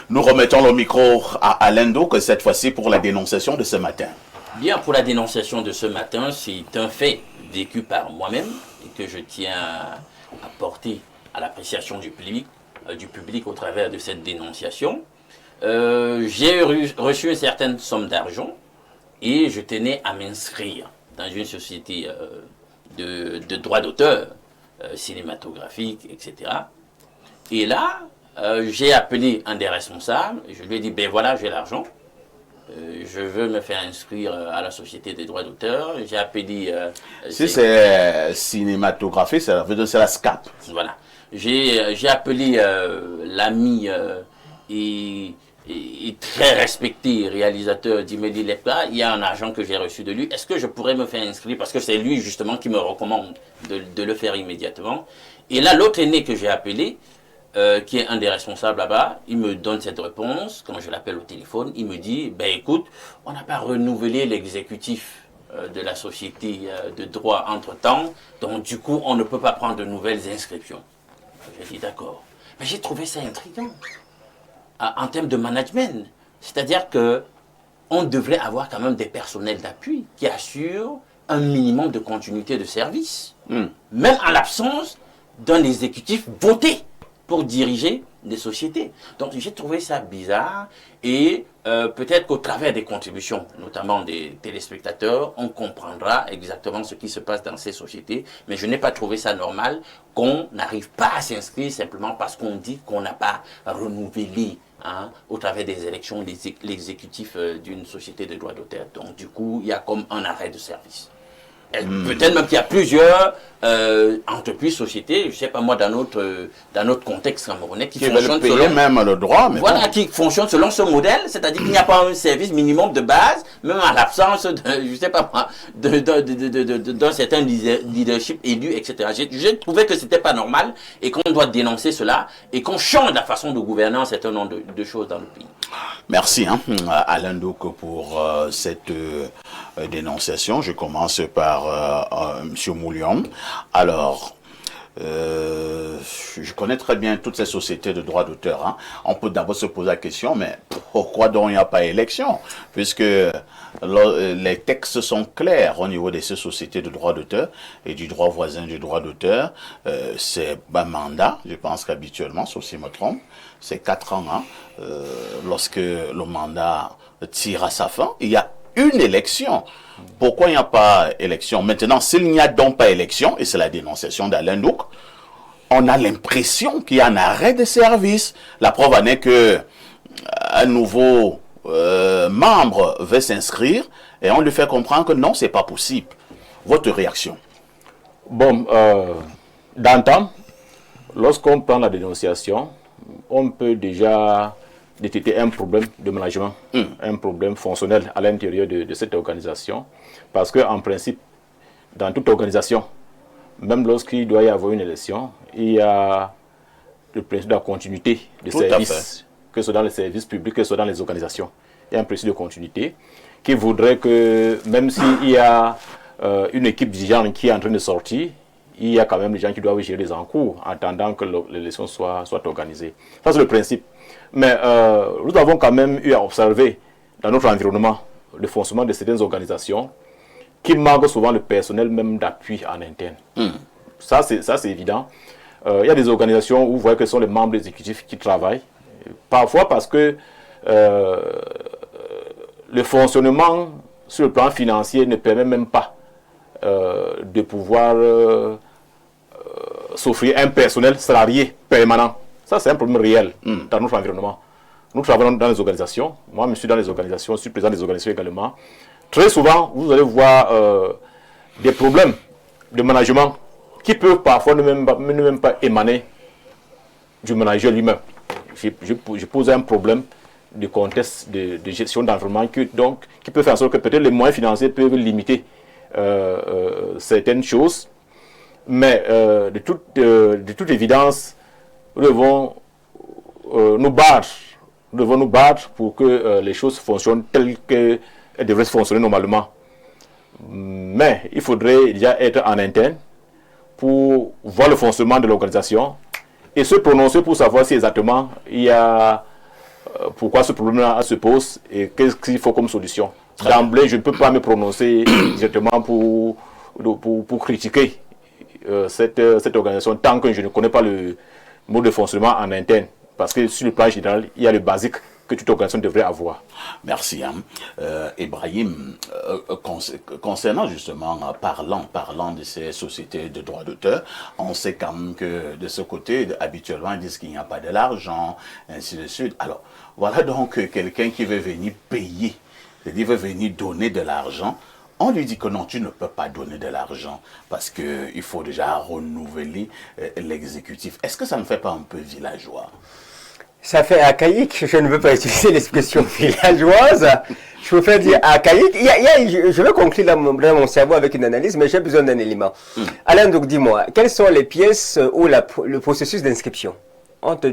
Nous remettons le micro à Alain Ndouk, cette fois-ci pour la dénonciation de ce matin. Bien, pour la dénonciation de ce matin, c'est un fait vécu par moi-même et que je tiens à porter à l'appréciation du public au travers de cette dénonciation. J'ai reçu une certaine somme d'argent et je tenais à m'inscrire dans une société de droits d'auteur cinématographique, etc. Et là, j'ai appelé un des responsables, je lui ai dit, ben voilà, j'ai l'argent, je veux me faire inscrire à la société des droits d'auteur. J'ai appelé... si c'est cinématographique, ça veut dire c'est la SCAP. Voilà. J'ai appelé l'ami et très respecté réalisateur d'Imédi Lepta. Il y a un argent que j'ai reçu de lui. Est-ce que je pourrais me faire inscrire? Parce que c'est lui justement qui me recommande de le faire immédiatement. Et là, l'autre aîné que j'ai appelé, qui est un des responsables là-bas, il me donne cette réponse. Quand je l'appelle au téléphone, il me dit, ben écoute, on n'a pas renouvelé l'exécutif de la société de droit entre-temps, donc du coup, on ne peut pas prendre de nouvelles inscriptions. J'ai dit d'accord. Mais j'ai trouvé ça intriguant en termes de management. C'est-à-dire que on devrait avoir quand même des personnels d'appui qui assurent un minimum de continuité de service, même en l'absence d'un exécutif voté pour diriger des sociétés. Donc j'ai trouvé ça bizarre et peut-être qu'au travers des contributions, notamment des téléspectateurs, on comprendra exactement ce qui se passe dans ces sociétés. Mais je n'ai pas trouvé ça normal qu'on n'arrive pas à s'inscrire simplement parce qu'on dit qu'on n'a pas renouvelé au travers des élections l'exécutif d'une société de droits d'auteur. Donc du coup, il y a comme un arrêt de service. Peut-être même qu'il y a plusieurs entreprises, sociétés, je ne sais pas moi, dans notre contexte camerounais, qui fonctionnent selon même le droit. Mais voilà, qui fonctionnent selon ce modèle, c'est-à-dire qu'il n'y a pas un service minimum de base, même en l'absence de, je sais pas moi, d'un certain leadership élu, etc. J'ai trouvé que c'était pas normal et qu'on doit dénoncer cela et qu'on change la façon de gouverner un certain nombre de choses dans le pays. Merci Alain Ndouk pour cette dénonciation. Je commence par M. Moulion. Alors, je connais très bien toutes ces sociétés de droits d'auteur. On peut d'abord se poser la question, mais pourquoi donc il n'y a pas élection? Puisque les textes sont clairs au niveau de ces sociétés de droits d'auteur et du droit voisin du droit d'auteur. C'est un mandat, je pense qu'habituellement, sauf si je me trompe, c'est 4 ans. Lorsque le mandat tire à sa fin, il y a une élection. Pourquoi il n'y a pas élection? Maintenant, s'il n'y a donc pas élection, et c'est la dénonciation d'Alain Ndouk, on a l'impression qu'il y a un arrêt de service. La preuve en est que un nouveau membre veut s'inscrire et on lui fait comprendre que non, c'est pas possible. Votre réaction? Bon, d'antan, lorsqu'on prend la dénonciation, on peut déjà détecter un problème de management, un problème fonctionnel à l'intérieur de cette organisation. Parce qu'en principe, dans toute organisation, même lorsqu'il doit y avoir une élection, il y a le principe de la continuité de service, que ce soit dans les services publics, que ce soit dans les organisations. Il y a un principe de continuité qui voudrait que même s'il y a une équipe dirigeante qui est en train de sortir, il y a quand même des gens qui doivent gérer les encours en attendant que l'élection soit organisée. Ça, c'est le principe. Mais nous avons quand même eu à observer dans notre environnement le fonctionnement de certaines organisations qui manquent souvent le personnel même d'appui en interne. Ça, c'est évident. Il y a des organisations où vous voyez que ce sont les membres exécutifs qui travaillent. Parfois parce que le fonctionnement sur le plan financier ne permet même pas de pouvoir s'offrir un personnel salarié permanent. Ça, c'est un problème réel dans notre environnement. Nous travaillons dans les organisations. Moi, je suis dans les organisations, je suis président des organisations également. Très souvent, vous allez voir des problèmes de management qui peuvent parfois ne même pas émaner du manager lui-même. Je pose un problème de contexte de gestion d'environnement qui peut faire en sorte que peut-être les moyens financiers peuvent limiter certaines choses. Mais de toute évidence, nous devons nous battre pour que les choses fonctionnent telles qu'elles devraient fonctionner normalement. Mais il faudrait déjà être en interne pour voir le fonctionnement de l'organisation et se prononcer pour savoir si exactement il y a pourquoi ce problème-là se pose et qu'est-ce qu'il faut comme solution. D'emblée, je ne peux pas me prononcer directement pour critiquer cette organisation tant que je ne connais pas le mode de fonctionnement en interne. Parce que sur le plan général, il y a le basique que toute organisation devrait avoir. Merci. Ibrahim, concernant justement, parlant de ces sociétés de droits d'auteur, on sait quand même que de ce côté, habituellement, ils disent qu'il n'y a pas de l'argent, ainsi de suite. Alors, voilà donc quelqu'un qui veut venir payer, c'est-à-dire veut venir donner de l'argent. On lui dit que non, tu ne peux pas donner de l'argent parce qu'il faut déjà renouveler l'exécutif. Est-ce que ça ne fait pas un peu villageois? Ça fait archaïque, je ne veux pas utiliser l'expression villageoise. Je préfère dire archaïque. Je vais conclure dans mon cerveau avec une analyse, mais j'ai besoin d'un élément. Alain, donc dis-moi, quelles sont les pièces ou le processus d'inscription?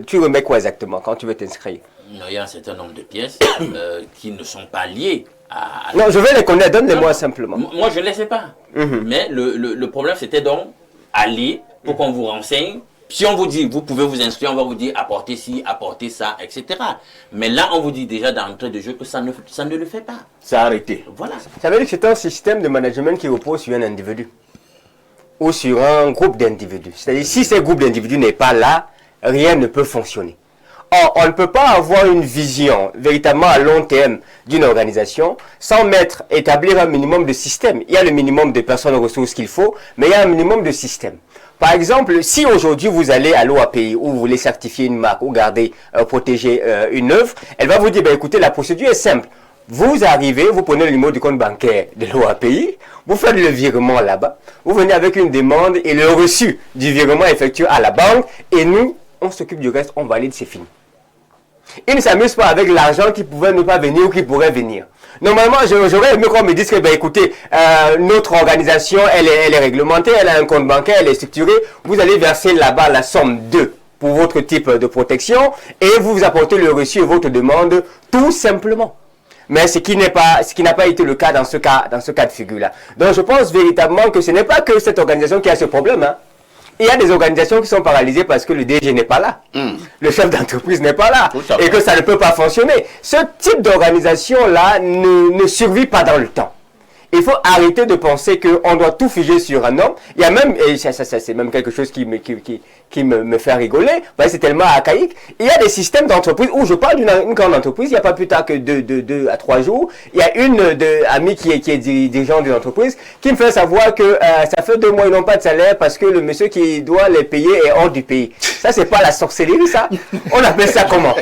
Tu remets quoi exactement quand tu veux t'inscrire? Il y a un certain nombre de pièces qui ne sont pas liées à... Non, je vais les connaître, donne-les-moi simplement. Moi, je ne les sais pas. Mais le problème, c'était donc aller pour qu'on vous renseigne. Si on vous dit, vous pouvez vous inscrire, on va vous dire apportez ci, apportez ça, etc. Mais là, on vous dit déjà d'entrée de jeu que ça ne le fait pas. C'est arrêté. Voilà. Ça veut dire que c'est un système de management qui repose sur un individu ou sur un groupe d'individus. C'est-à-dire, si ce groupe d'individus n'est pas là, rien ne peut fonctionner. Or, on ne peut pas avoir une vision véritablement à long terme d'une organisation sans établir un minimum de système. Il y a le minimum de personnes ressources qu'il faut, mais il y a un minimum de système. Par exemple, si aujourd'hui vous allez à l'OAPI ou vous voulez certifier une marque ou garder, protéger une œuvre, elle va vous dire, écoutez, la procédure est simple. Vous arrivez, vous prenez le numéro du compte bancaire de l'OAPI, vous faites le virement là-bas, vous venez avec une demande et le reçu du virement effectué à la banque et nous, on s'occupe du reste, on valide, c'est fini. Ils ne s'amusent pas avec l'argent qui pouvait ne pas venir ou qui pourrait venir. Normalement, j'aurais aimé qu'on me dise que, écoutez, notre organisation, elle est réglementée, elle a un compte bancaire, elle est structurée. Vous allez verser là-bas la somme 2 pour votre type de protection et vous apportez le reçu et votre demande tout simplement. Mais ce qui n'a pas été le cas dans ce cas de figure-là. Donc, je pense véritablement que ce n'est pas que cette organisation qui a ce problème, hein. Il y a des organisations qui sont paralysées parce que le DG n'est pas là. Le chef d'entreprise n'est pas là. Et que ça ne peut pas fonctionner. Ce type d'organisation-là ne survit pas dans le temps. Il faut arrêter de penser qu'on doit tout figer sur un homme. Il y a même, et ça c'est même quelque chose qui me fait rigoler, c'est tellement archaïque. Il y a des systèmes d'entreprise où je parle d'une grande entreprise, il n'y a pas plus tard que 2 à 3 jours, il y a une amie qui est dirigeante d'une entreprise qui me fait savoir que ça fait 2 mois ils n'ont pas de salaire parce que le monsieur qui doit les payer est hors du pays. Ça c'est pas la sorcellerie ça. On appelle ça comment?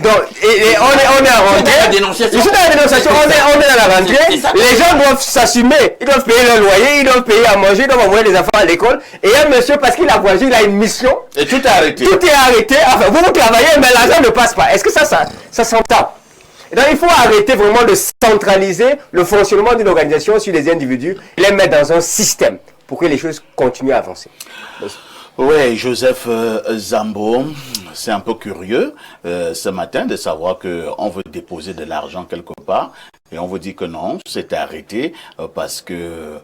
Donc, on est à rentrée. Je suis dans la dénonciation, on est dans la rentrée. Les gens doivent s'assumer. Ils doivent payer le loyer, ils doivent payer à manger, ils doivent envoyer les enfants à l'école. Et un monsieur, parce qu'il a voyagé, il a une mission. Et tout est arrêté. Tout est arrêté. Enfin, vous travaillez, mais l'argent ne passe pas. Est-ce que ça s'entend? Donc, il faut arrêter vraiment de centraliser le fonctionnement d'une organisation sur les individus et les mettre dans un système pour que les choses continuent à avancer. Oui, Joseph Zambo, c'est un peu curieux ce matin de savoir qu'on veut déposer de l'argent quelque part et on vous dit que non, c'est arrêté parce que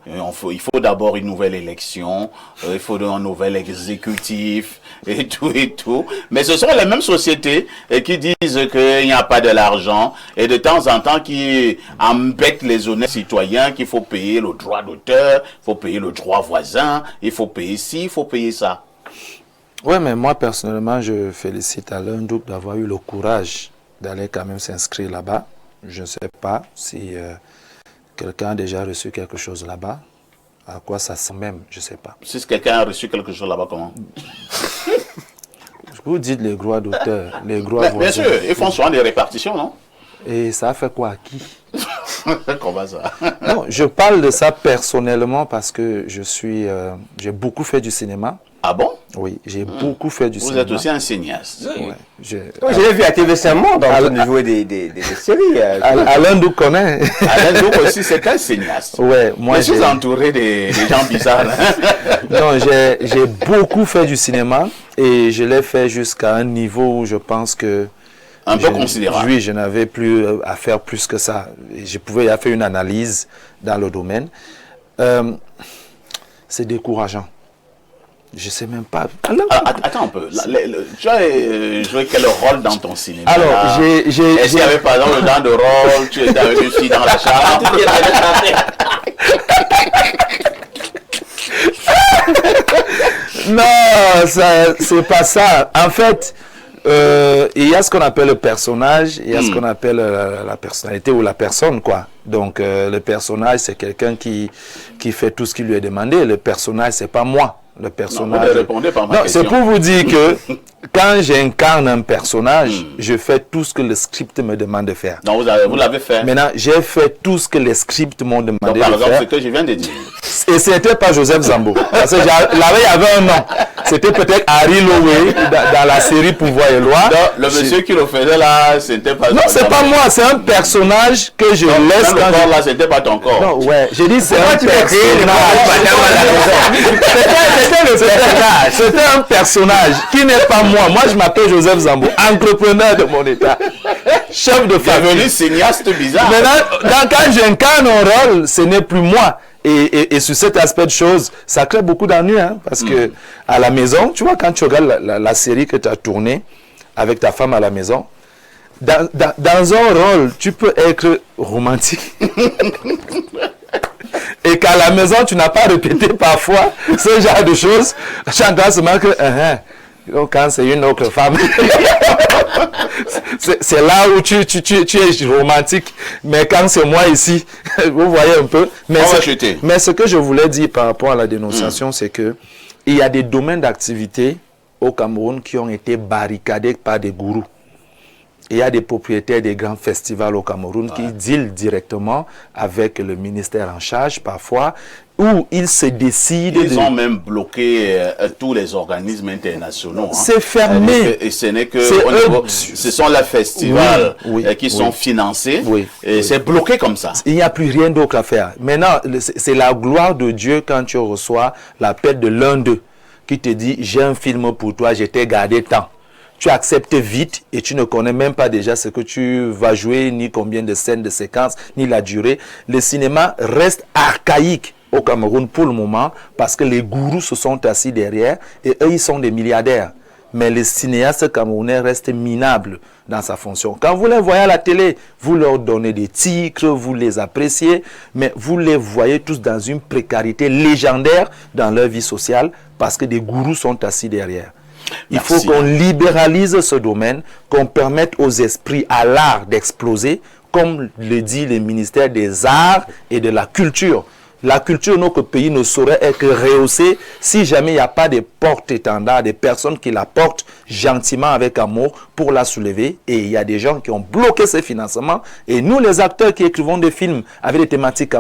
il faut d'abord une nouvelle élection, il faut un nouvel exécutif et tout. Mais ce sont les mêmes sociétés qui disent qu'il n'y a pas de l'argent et de temps en temps qui embêtent les honnêtes citoyens qu'il faut payer le droit d'auteur, il faut payer le droit voisin, il faut payer ci, il faut payer ça. Oui, mais moi personnellement, je félicite Alain Ndouk d'avoir eu le courage d'aller quand même s'inscrire là-bas. Je ne sais pas si quelqu'un a déjà reçu quelque chose là-bas. À quoi ça sert même, je ne sais pas. Si quelqu'un a reçu quelque chose là-bas, comment? Vous dites les droits d'auteur, les droits voisins. Bien sûr, ils font souvent des répartitions, non? Et ça a fait quoi à qui? Comment ça? Non, je parle de ça personnellement parce que j'ai beaucoup fait du cinéma. Ah bon? Oui, j'ai beaucoup fait du cinéma. Vous êtes aussi un cinéaste. Ouais, je l'ai vu à TV5 Monde en train de jouer des séries. Alain Ndouk connaît. Alain Ndouk aussi, c'est un cinéaste. Ouais, moi je suis entouré des gens bizarres. Non, j'ai beaucoup fait du cinéma et je l'ai fait jusqu'à un niveau où je pense que un peu considérable. Oui, je n'avais plus à faire plus que ça. Je pouvais y faire une analyse dans le domaine. C'est décourageant. Je ne sais même pas. Attends un peu. Tu as joué quel rôle dans ton cinéma? Alors, est-ce qu'il y avait par exemple dans de rôle, tu étais avec une fille dans la chambre? Non, c'est pas ça. En fait, il y a ce qu'on appelle le personnage, il y a ce qu'on appelle la personnalité ou la personne, quoi. Donc, le personnage, c'est quelqu'un qui fait tout ce qui lui est demandé. Le personnage, c'est pas moi. Le personnage. Non, vous ne répondez pas à ma question. C'est pour vous dire que quand j'incarne un personnage, je fais tout ce que le script me demande de faire. Non, vous l'avez fait. Maintenant, j'ai fait tout ce que les scripts m'ont demandé de faire. Par exemple, ce que je viens de dire. Et c'était pas Joseph Zambo. Parce que là-bas, il y avait un nom. C'était peut-être Harry Lowe dans la série Pouvoir et Loi. Non, le monsieur qui le faisait là, c'était pas... Non, c'est pas moi, c'est un personnage que je laisse quand le corps là, c'était pas ton corps. Non, ouais, j'ai dit c'est un personnage. C'était un personnage qui n'est pas moi. Moi, je m'appelle Joseph Zambo, entrepreneur de mon état, chef de famille. Devenu cinéaste bizarre. Maintenant, quand j'incarne un rôle, ce n'est plus moi. Et sur cet aspect de choses, ça crée beaucoup d'ennuis, hein, parce que à la maison, tu vois, quand tu regardes la série que tu as tournée avec ta femme à la maison, dans un rôle, tu peux être romantique. Et qu'à la maison, tu n'as pas répété parfois ce genre de choses. Tu entends seulement que donc quand c'est une autre femme, c'est là où tu es romantique. Mais quand c'est moi ici, vous voyez un peu. Mais ce que je voulais dire par rapport à la dénonciation, c'est que il y a des domaines d'activité au Cameroun qui ont été barricadés par des gourous. Il y a des propriétaires des grands festivals au Cameroun qui dealent directement avec le ministère en charge parfois, où ils se décident... Ils ont même bloqué tous les organismes internationaux. Hein. C'est fermé. Et ce n'est que... ce sont les festivals qui sont financés. Et c'est bloqué comme ça. Il n'y a plus rien d'autre à faire. Maintenant, c'est la gloire de Dieu quand tu reçois l'appel de l'un d'eux qui te dit « J'ai un film pour toi, je t'ai gardé tant ». Tu acceptes vite et tu ne connais même pas déjà ce que tu vas jouer, ni combien de scènes, de séquences, ni la durée. Le cinéma reste archaïque au Cameroun pour le moment parce que les gourous se sont assis derrière et eux, ils sont des milliardaires. Mais les cinéastes camerounais restent minables dans sa fonction. Quand vous les voyez à la télé, vous leur donnez des titres, vous les appréciez, mais vous les voyez tous dans une précarité légendaire dans leur vie sociale parce que des gourous sont assis derrière. Il faut qu'on libéralise ce domaine, qu'on permette aux esprits, à l'art d'exploser, comme le dit le ministère des Arts et de la Culture. La culture de notre pays ne saurait être rehaussée si jamais il n'y a pas des porte-étendards, des personnes qui la portent gentiment avec amour pour la soulever. Et il y a des gens qui ont bloqué ces financements. Et nous, les acteurs qui écrivons des films avec des thématiques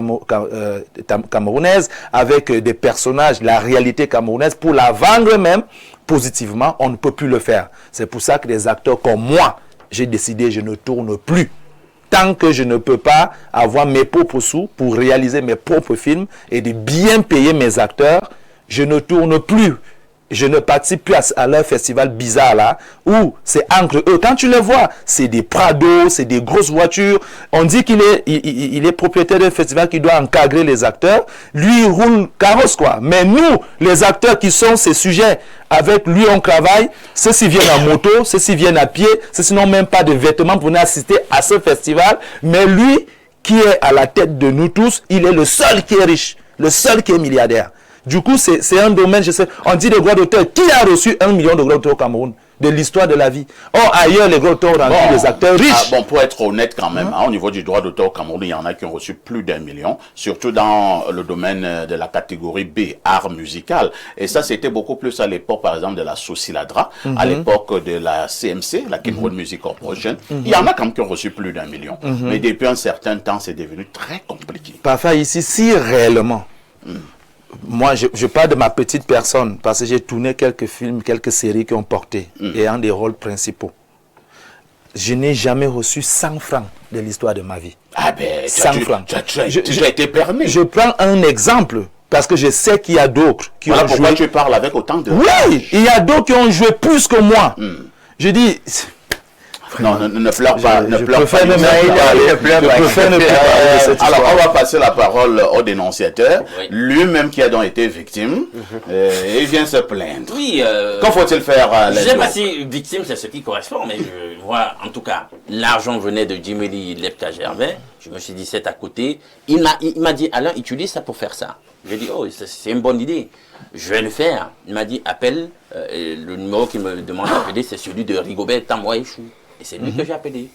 camerounaises, avec des personnages, la réalité camerounaise, pour la vendre même positivement, on ne peut plus le faire. C'est pour ça que des acteurs comme moi, j'ai décidé, je ne tourne plus. Tant que je ne peux pas avoir mes propres sous pour réaliser mes propres films et de bien payer mes acteurs, je ne tourne plus. Je ne participe plus à leur festival bizarre là, où c'est entre eux. Quand tu les vois, c'est des Prado, c'est des grosses voitures. On dit qu'il est propriétaire d'un festival qui doit encadrer les acteurs. Lui, il roule carrosse quoi. Mais nous, les acteurs qui sont ces sujets, avec lui on travaille. Ceux-ci viennent en moto, ceux-ci viennent à pied, ceux-ci n'ont même pas de vêtements pour venir assister à ce festival. Mais lui, qui est à la tête de nous tous, il est le seul qui est riche, le seul qui est milliardaire. Du coup, c'est un domaine, je sais, on dit des droits d'auteur. Qui a reçu 1 million de droits d'auteur au Cameroun de l'histoire de la vie? Or, ailleurs, les droits d'auteur ont rendu des acteurs riches. Pour être honnête quand même, au niveau du droit d'auteur au Cameroun, il y en a qui ont reçu plus d'1 million, surtout dans le domaine de la catégorie B, art musical. Et ça, c'était beaucoup plus à l'époque, par exemple, de la Sociladra, à l'époque de la CMC, la Cameroun Music Corporation. Il y en a quand même qui ont reçu plus d'1 million. Mais depuis un certain temps, c'est devenu très compliqué. Parfois, ici, si réellement... Moi, je parle de ma petite personne parce que j'ai tourné quelques films, quelques séries qui ont porté et en des rôles principaux. Je n'ai jamais reçu 100 francs de l'histoire de ma vie. Ah ben, 100 francs. Tu as été permis. Je prends un exemple parce que je sais qu'il y a d'autres qui ont joué. Pourquoi tu parles avec autant de... Oui, il y a d'autres qui ont joué plus que moi. Je dis... vraiment. Non, ne pleure pas. Ne Je pleure préfère pas. ne même pas parler. Je préfère ne pas parler de cette Alors, histoire. on va passer la parole au dénonciateur, Oui. lui-même qui a donc été victime, et il vient se plaindre. Oui, Qu'en faut-il faire je ne sais Lendo? pas si victime c'est ce qui correspond, mais je vois en tout cas, l'argent venait de Djimeli Lepka Gervais. Je me suis dit, c'est à côté. Il m'a dit, Alain, utilise ça pour faire ça. J'ai dit, oh, c'est une bonne idée. Je vais le faire. Il m'a dit, appelle. Le numéro qu'il me demande d'appeler, c'est celui de Rigobert Tamoaïchou. Et c'est lui que j'ai appelé.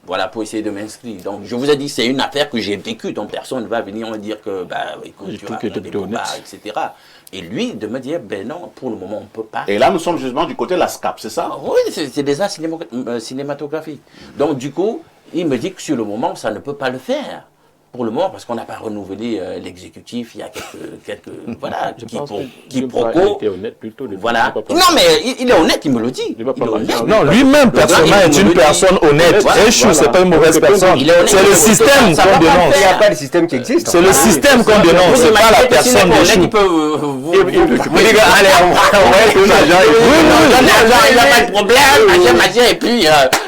Voilà, pour essayer de m'inscrire. Donc, je vous ai dit, c'est une affaire que j'ai vécue. Donc, personne ne va venir me dire que, bah, écoute, tu as des bobards, etc. Et lui, de me dire, ben non, pour le moment, on ne peut pas. Et là, nous sommes justement du côté de la SCAP, c'est ça? Oui, c'est des arts cinématographiques. Donc, du coup, il me dit que sur le moment, ça ne peut pas le faire. Pour le moment, parce qu'on n'a pas renouvelé l'exécutif, il y a quelques voilà, quiproquos. Voilà. Non, mais il est honnête, il me le dit. Il est honnête. Non, lui-même, personnellement, est une personne honnête. Échou, c'est pas une mauvaise personne. C'est le système qu'on dénonce. Il n'y a pas de système qui existe. C'est le système qu'on dénonce, c'est pas la personne d'Échou. Vous dites, allez, on va être un agent. Il n'a pas de problème, et puis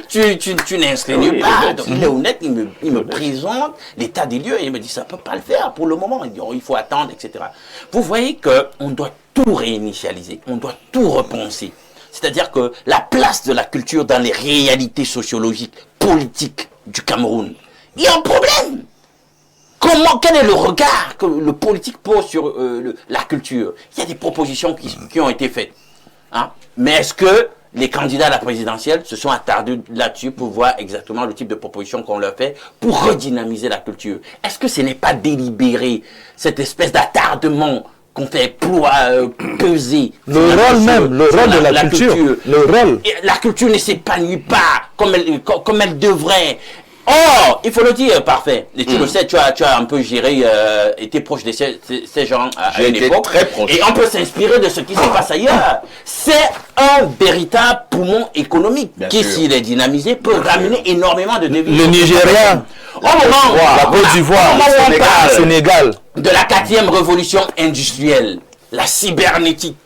tu n'inscris nulle part. Donc, il est honnête, il me présente l'état des lieux et il me dit ça ne peut pas le faire pour le moment. Il dit, oh, il faut attendre, etc. Vous voyez qu'on doit tout réinitialiser, on doit tout repenser. C'est-à-dire que la place de la culture dans les réalités sociologiques, politiques du Cameroun, il y a un problème. Quel est le regard que le politique pose sur la culture? Il y a des propositions qui ont été faites. Hein? Mais est-ce que les candidats à la présidentielle se sont attardés là-dessus pour voir exactement le type de proposition qu'on leur fait pour redynamiser la culture? Est-ce que ce n'est pas délibéré, cette espèce d'attardement qu'on fait peser Le rôle même, le rôle de la culture. Le rôle. Et la culture ne s'épanouit pas comme elle devrait. Oh, il faut le dire, parfait. Et tu le sais, tu as un peu géré, été proche de ces gens à une époque. Très proche. Et on peut s'inspirer de ce qui se passe ailleurs. C'est un véritable poumon économique qui, s'il est dynamisé, peut ramener énormément de devises. Le Nigeria, la Côte d'Ivoire, le Sénégal. De la 4e révolution industrielle, la cybernétique,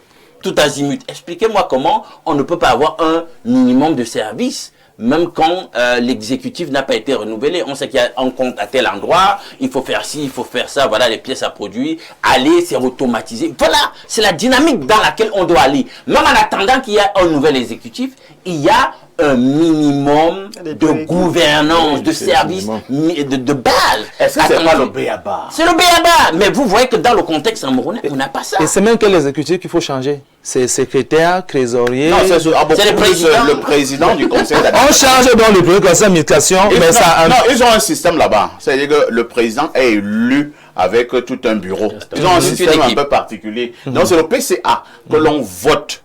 tout azimut. Expliquez-moi comment on ne peut pas avoir un minimum de services même quand l'exécutif n'a pas été renouvelé. On sait qu'il y a un compte à tel endroit, il faut faire ci, il faut faire ça, voilà les pièces à produire, aller, c'est automatisé. Voilà, c'est la dynamique dans laquelle on doit aller. Même en attendant qu'il y ait un nouvel exécutif, il y a un minimum de gouvernance, de service, de base. Est-ce que c'est pas le B.A.B.A? C'est le B.A.B.A. Mais vous voyez que dans le contexte camerounais, on n'a pas ça. Et c'est même que l'exécutif qu'il faut changer. C'est secrétaire, trésorier. Non, c'est le président du conseil d'administration. On change dans le conseil d'administration, mais ça... Non, ils ont un système là-bas. C'est-à-dire que le président est élu avec tout un bureau. Ils ont un système un peu particulier. Donc c'est le PCA que l'on vote.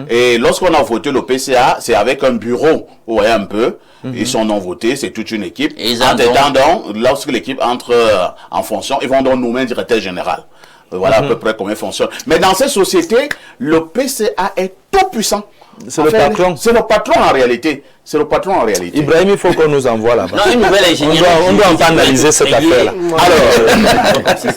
Et lorsqu'on a voté le PCA, c'est avec un bureau, vous voyez un peu, ils sont non votés, c'est toute une équipe. Lorsque l'équipe entre en fonction, ils vont donc nommer un directeur général. Voilà à peu près comment il fonctionne. Mais dans ces sociétés, le PCA est tout puissant. C'est le patron. C'est le patron en réalité. C'est le patron en réalité. Ibrahim, il faut qu'on nous envoie là-bas. Non, une nouvelle ingénierie. On doit analyser cette affaire-là. Alors,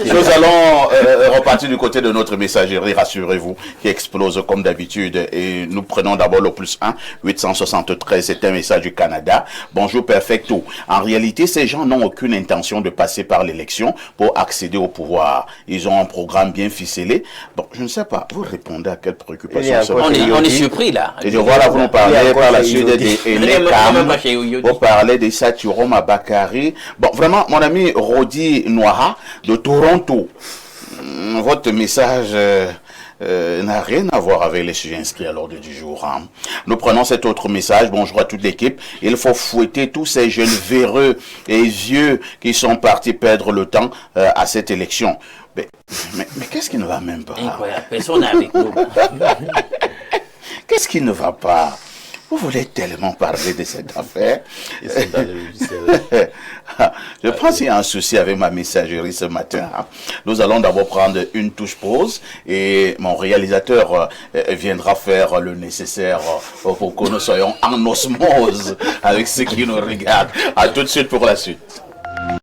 nous allons repartir du côté de notre messagerie, rassurez-vous, qui explose comme d'habitude. Et nous prenons d'abord le +1 873, c'est un message du Canada. Bonjour Perfecto. En réalité, ces gens n'ont aucune intention de passer par l'élection pour accéder au pouvoir. Ils ont un programme bien ficelé. Bon, je ne sais pas, vous répondez à quelle préoccupation on est surpris là. Et je vois là, vous nous parlez par la suite des vous parlez de Saturoma Bakary. Bon, vraiment, mon ami Rodi Noira de Toronto, votre message n'a rien à voir avec les sujets inscrits à l'ordre du jour. Hein. Nous prenons cet autre message. Bonjour à toute l'équipe. Il faut fouetter tous ces jeunes véreux et vieux qui sont partis perdre le temps à cette élection. Mais qu'est-ce qui ne va même pas? Incroyable, personne n'est avec nous. Qu'est-ce qui ne va pas? Vous voulez tellement parler de cette affaire. Je pense qu'il y a un souci avec ma messagerie ce matin. Nous allons d'abord prendre une touche pause et mon réalisateur viendra faire le nécessaire pour que nous soyons en osmose avec ceux qui nous regardent. À tout de suite pour la suite.